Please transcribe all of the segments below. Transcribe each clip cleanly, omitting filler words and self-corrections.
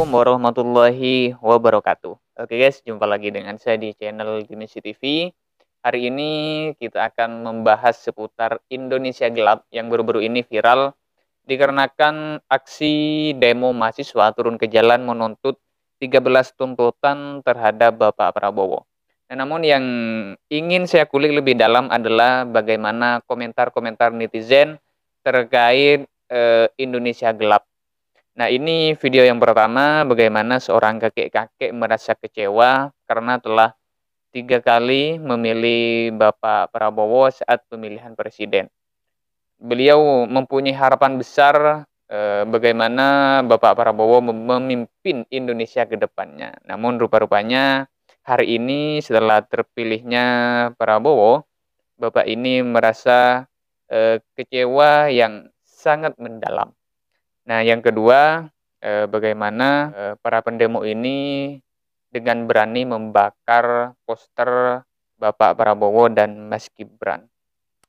Assalamualaikum warahmatullahi wabarakatuh. Oke guys, jumpa lagi dengan saya di channel Dimensi TV. Hari ini kita akan membahas seputar Indonesia Gelap yang baru-baru ini viral dikarenakan aksi demo mahasiswa turun ke jalan menuntut 13 tuntutan terhadap Bapak Prabowo. Nah, namun yang ingin saya kulik lebih dalam adalah bagaimana komentar-komentar netizen terkait Indonesia Gelap. Nah, ini video yang pertama bagaimana seorang kakek-kakek merasa kecewa karena telah 3 kali memilih Bapak Prabowo saat pemilihan presiden. Beliau mempunyai harapan besar bagaimana Bapak Prabowo memimpin Indonesia ke depannya. Namun rupa-rupanya hari ini setelah terpilihnya Prabowo, Bapak ini merasa kecewa yang sangat mendalam. Nah, yang kedua, bagaimana para pendemo ini dengan berani membakar poster Bapak Prabowo dan Mas Gibran.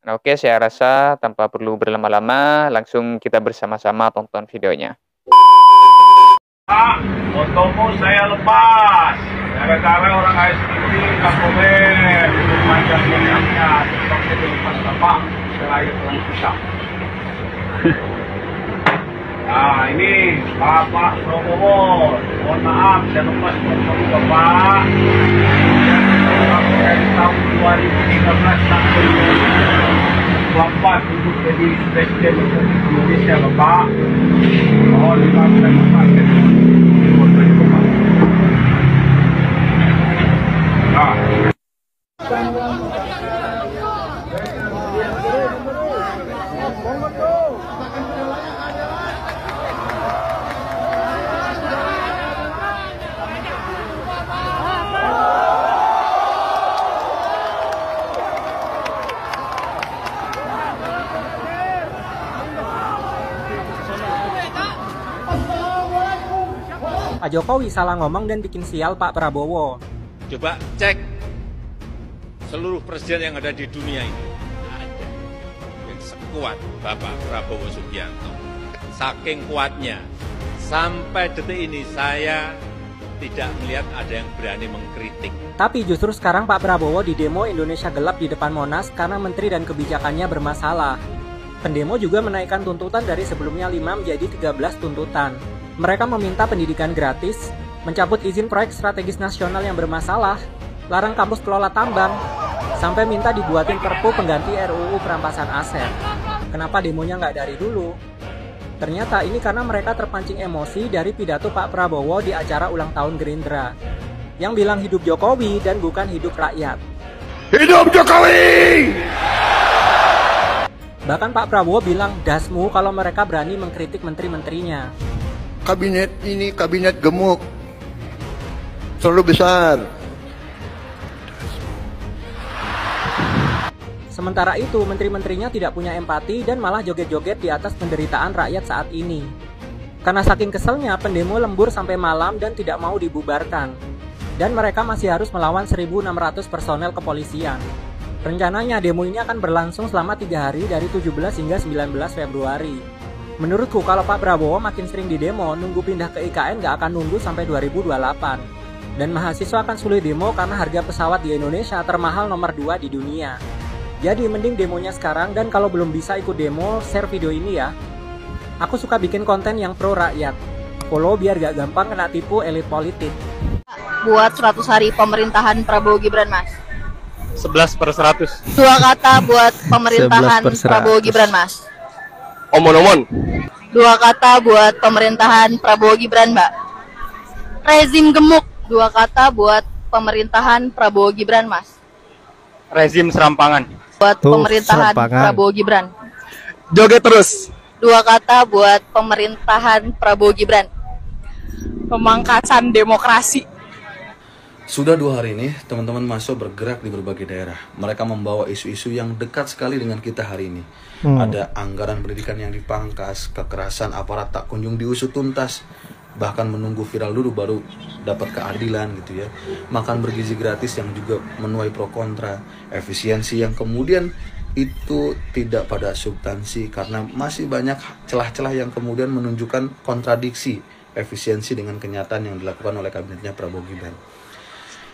Nah, oke, saya rasa tanpa perlu berlama-lama, langsung kita bersama-sama tonton videonya. Pak, fotomu saya lepas. Gara-gara orang ASTV nggak boleh memanjang minyaknya. Seperti dilepas Bapak, selain orang susah. Nah, ini Bapak Prabowo, mohon maaf saya lepas foto Bapak. Dari tahun 2013 sampai 2024 untuk jadi Presiden Republik Indonesia Bapak. Mohon dimaafkan Bapak foto itu Bapak. Nah. Pak Jokowi salah ngomong dan bikin sial Pak Prabowo. Coba cek seluruh presiden yang ada di dunia ini, ada yang sekuat Bapak Prabowo Subianto. Saking kuatnya, sampai detik ini saya tidak melihat ada yang berani mengkritik. Tapi justru sekarang Pak Prabowo di demo Indonesia Gelap di depan Monas karena menteri dan kebijakannya bermasalah. Pendemo juga menaikkan tuntutan dari sebelumnya 5 menjadi 13 tuntutan. Mereka meminta pendidikan gratis, mencabut izin proyek strategis nasional yang bermasalah, larang kampus kelola tambang, sampai minta dibuatin perpu pengganti RUU perampasan aset. Kenapa demonya nggak dari dulu? Ternyata ini karena mereka terpancing emosi dari pidato Pak Prabowo di acara ulang tahun Gerindra, yang bilang hidup Jokowi dan bukan hidup rakyat. Hidup Jokowi! Bahkan Pak Prabowo bilang dasmu kalau mereka berani mengkritik menteri-menterinya. Kabinet ini kabinet gemuk, terlalu besar. Sementara itu, menteri-menterinya tidak punya empati dan malah joget-joget di atas penderitaan rakyat saat ini. Karena saking keselnya, pendemo lembur sampai malam dan tidak mau dibubarkan. Dan mereka masih harus melawan 1.600 personel kepolisian. Rencananya demo ini akan berlangsung selama 3 hari dari 17 hingga 19 Februari. Menurutku kalau Pak Prabowo makin sering di demo, nunggu pindah ke IKN nggak akan nunggu sampai 2028. Dan mahasiswa akan sulit demo karena harga pesawat di Indonesia termahal nomor 2 di dunia. Jadi mending demonya sekarang, dan kalau belum bisa ikut demo, share video ini ya. Aku suka bikin konten yang pro rakyat. Follow biar gak gampang kena tipu elit politik. Buat 100 hari pemerintahan Prabowo Gibran, Mas. 11/100. 2 kata buat pemerintahan Prabowo Gibran, Mas. Omon-omon. 2 kata buat pemerintahan Prabowo Gibran, Mbak. Rezim gemuk. 2 kata buat pemerintahan Prabowo Gibran, Mas. Rezim serampangan. Buat pemerintahan Prabowo Gibran. Joget terus. 2 kata buat pemerintahan Prabowo Gibran. Pemangkasan demokrasi. Sudah 2 hari ini, teman-teman mahasiswa bergerak di berbagai daerah. Mereka membawa isu-isu yang dekat sekali dengan kita hari ini. Ada anggaran pendidikan yang dipangkas, kekerasan aparat tak kunjung diusut tuntas, bahkan menunggu viral dulu baru dapat keadilan gitu ya. Makan bergizi gratis yang juga menuai pro kontra, efisiensi yang kemudian itu tidak pada substansi karena masih banyak celah-celah yang kemudian menunjukkan kontradiksi efisiensi dengan kenyataan yang dilakukan oleh kabinetnya Prabowo Gibran.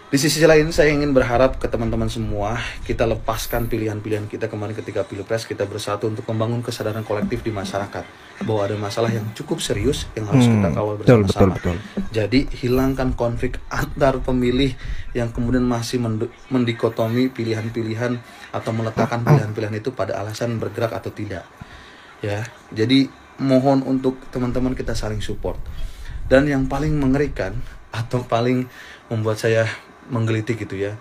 Di sisi lain, saya ingin berharap ke teman-teman semua, kita lepaskan pilihan-pilihan kita kemarin ketika Pilpres, kita bersatu untuk membangun kesadaran kolektif di masyarakat bahwa ada masalah yang cukup serius yang harus kita kawal bersama-sama. Jadi, hilangkan konflik antar pemilih yang kemudian masih mendikotomi pilihan-pilihan atau meletakkan pilihan-pilihan itu pada alasan bergerak atau tidak. Ya, jadi mohon untuk teman-teman kita saling support. Dan yang paling mengerikan atau paling membuat saya menggelitik gitu ya,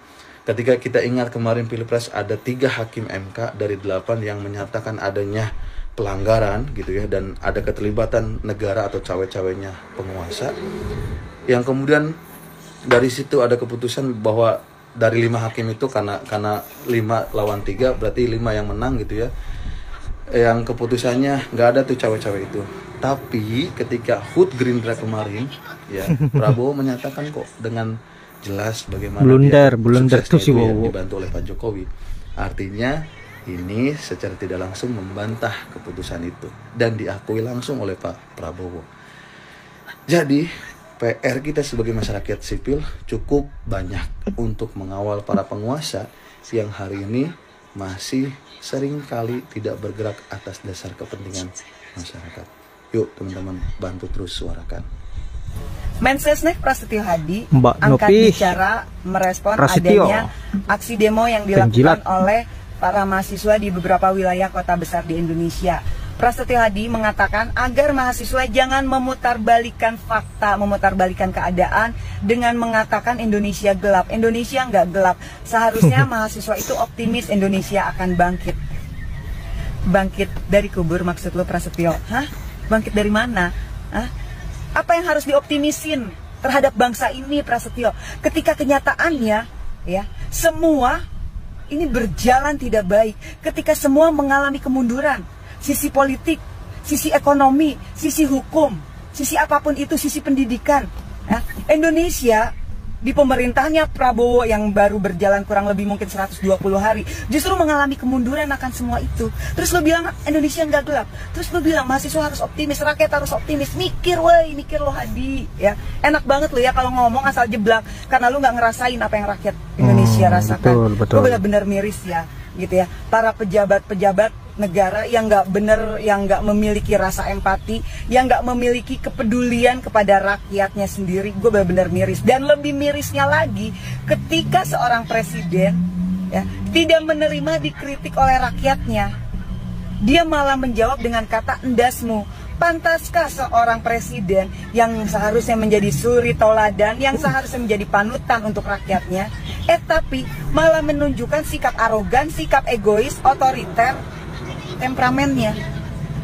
ketika kita ingat kemarin Pilpres ada 3 hakim MK dari 8 yang menyatakan adanya pelanggaran gitu ya, dan ada keterlibatan negara atau cawe-cawenya penguasa, yang kemudian dari situ ada keputusan bahwa dari 5 hakim itu karena 5 lawan 3 berarti 5 yang menang gitu ya, yang keputusannya nggak ada tuh cawe-cawe itu. Tapi ketika HUT Gerindra kemarin ya, Prabowo menyatakan kok dengan jelas bagaimana blunder tuh si Bowo dibantu oleh Pak Jokowi. Artinya ini secara tidak langsung membantah keputusan itu dan diakui langsung oleh Pak Prabowo. Jadi PR kita sebagai masyarakat sipil cukup banyak untuk mengawal para penguasa yang hari ini masih seringkali tidak bergerak atas dasar kepentingan masyarakat. Yuk teman-teman, bantu terus suarakan. Mensesnek Prasetyo Hadi Mbak angkat Nopi bicara merespon Prasetyo. adanya aksi demo yang dilakukan oleh para mahasiswa di beberapa wilayah kota besar di Indonesia. Prasetyo Hadi mengatakan agar mahasiswa jangan memutarbalikkan fakta, memutarbalikkan keadaan dengan mengatakan Indonesia gelap. Indonesia nggak gelap. Seharusnya mahasiswa itu optimis Indonesia akan bangkit. Bangkit dari kubur maksud lo, Prasetyo? Hah? Bangkit dari mana? Hah? Apa yang harus dioptimisin terhadap bangsa ini, Prasetyo? Ketika kenyataannya, ya, semua ini berjalan tidak baik. Ketika semua mengalami kemunduran, sisi politik, sisi ekonomi, sisi hukum, sisi apapun itu, sisi pendidikan. Ya. Indonesia di pemerintahannya Prabowo yang baru berjalan kurang lebih mungkin 120 hari justru mengalami kemunduran akan semua itu. Terus lo bilang Indonesia nggak gelap, terus lo bilang mahasiswa harus optimis, rakyat harus optimis. Mikir lo Hadi ya. Enak banget lo ya kalau ngomong asal jeblak karena lo nggak ngerasain apa yang rakyat Indonesia rasakan. Lo benar-benar miris ya gitu ya. Para pejabat-pejabat negara yang nggak bener, yang nggak memiliki rasa empati, yang nggak memiliki kepedulian kepada rakyatnya sendiri. Gue benar-benar miris. Dan lebih mirisnya lagi ketika seorang presiden ya, tidak menerima dikritik oleh rakyatnya, dia malah menjawab dengan kata endasmu. Pantaskah seorang presiden yang seharusnya menjadi suri tauladan, yang seharusnya menjadi panutan untuk rakyatnya, tapi malah menunjukkan sikap arogan, sikap egois, otoriter, temperamennya.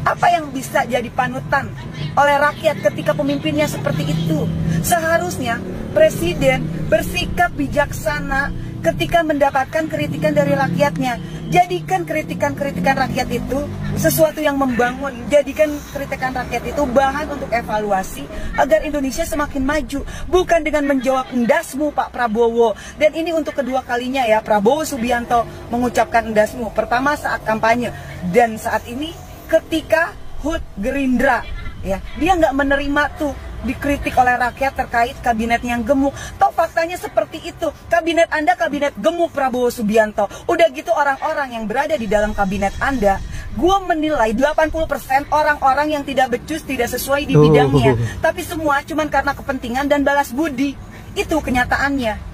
Apa yang bisa jadi panutan oleh rakyat ketika pemimpinnya seperti itu? Seharusnya presiden bersikap bijaksana ketika mendapatkan kritikan dari rakyatnya. Jadikan kritikan-kritikan rakyat itu sesuatu yang membangun. Jadikan kritikan rakyat itu bahan untuk evaluasi agar Indonesia semakin maju. Bukan dengan menjawab endasmu Pak Prabowo. Dan ini untuk kedua kalinya ya, Prabowo Subianto mengucapkan endasmu. Pertama saat kampanye, dan saat ini ketika HUT Gerindra ya, dia nggak menerima tuh dikritik oleh rakyat terkait kabinet yang gemuk. Toh faktanya seperti itu. Kabinet Anda kabinet gemuk Prabowo Subianto. Udah gitu orang-orang yang berada di dalam kabinet Anda, gue menilai 80% orang-orang yang tidak becus, tidak sesuai di bidangnya. Tapi semua cuman karena kepentingan dan balas budi. Itu kenyataannya.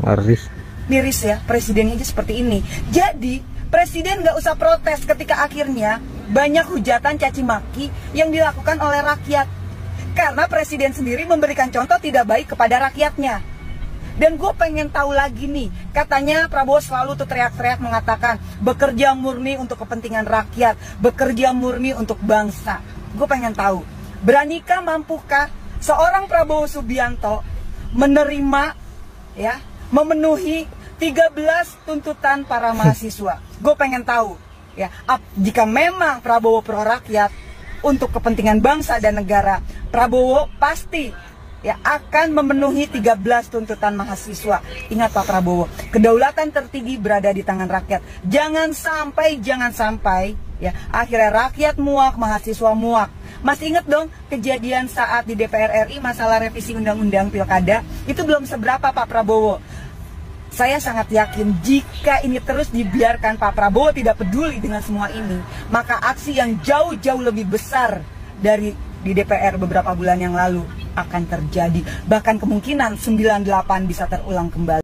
Miris ya, presidennya aja seperti ini. Jadi presiden nggak usah protes ketika akhirnya banyak hujatan caci maki yang dilakukan oleh rakyat. Karena presiden sendiri memberikan contoh tidak baik kepada rakyatnya. Dan gue pengen tahu lagi nih, katanya Prabowo selalu tuh teriak-teriak mengatakan bekerja murni untuk kepentingan rakyat, bekerja murni untuk bangsa. Gue pengen tahu, beranikah, mampukah seorang Prabowo Subianto menerima ya, memenuhi 13 tuntutan para mahasiswa? Gue pengen tahu ya, jika memang Prabowo pro rakyat untuk kepentingan bangsa dan negara, Prabowo pasti ya akan memenuhi 13 tuntutan mahasiswa. Ingat Pak Prabowo, kedaulatan tertinggi berada di tangan rakyat. Jangan sampai ya akhirnya rakyat muak, mahasiswa muak. Masih ingat dong kejadian saat di DPR RI masalah revisi undang-undang pilkada? Itu belum seberapa Pak Prabowo. Saya sangat yakin jika ini terus dibiarkan, Pak Prabowo tidak peduli dengan semua ini, maka aksi yang jauh-jauh lebih besar dari di DPR beberapa bulan yang lalu akan terjadi. Bahkan kemungkinan 98 bisa terulang kembali.